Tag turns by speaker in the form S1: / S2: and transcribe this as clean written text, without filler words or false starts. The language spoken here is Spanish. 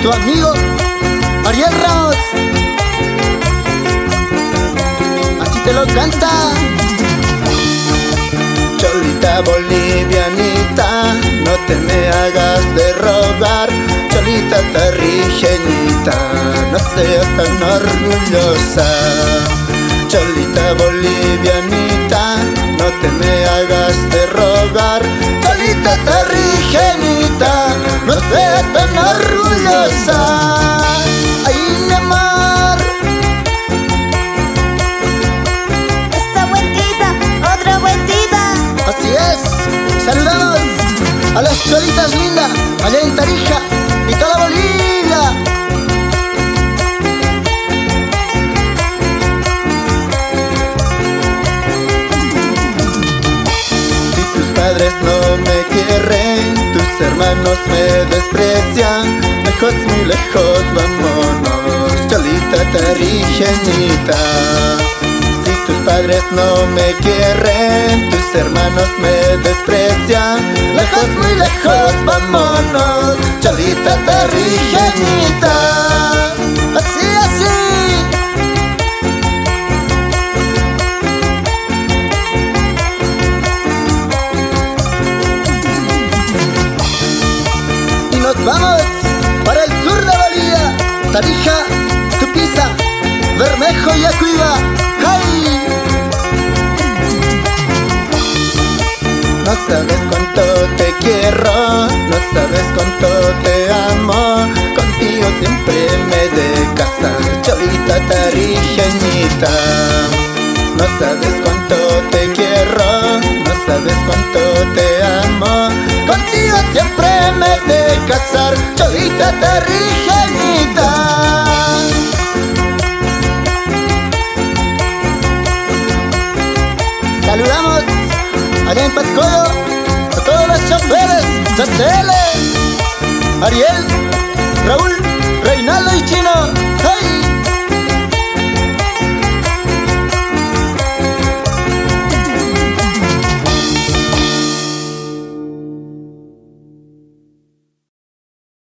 S1: tu amigo Ariel Ramos. Así te lo canta. Cholita bolivianita, no te me hagas de rogar. Cholita tarrigenita, no seas tan orgullosa. Cholita bolivianita, no te me hagas de rogar. Cholita tarrigenita, no seas tan orgullosa. Ay, mi amor.
S2: Esta vueltita, otra vueltita.
S1: Así es. Saludamos a las cholitas lindas allá en Tarija y toda Bolivia. Padres no me quieren, tus hermanos me desprecian. Lejos, muy lejos, vámonos, Cholita tarrigenita. Si tus padres no me quieren, tus hermanos me desprecian. Lejos, muy lejos, vámonos, Cholita tarrigenita. Así, así. Nos vamos para el sur de Bolivia, Tarija, Tupiza, Bermejo y Acuiba. ¡Hey! No sabes cuánto te quiero, no sabes cuánto te amo. Contigo siempre me de casar, Cholita tarrigenita. No sabes cuánto te quiero, no sabes cuánto te amo. Contigo siempre me de casar, Cholita tarrigenita. Saludamos allá en Patcoyo a todos los choferes de tele. Ariel, Raúl, Reinaldo y Chino.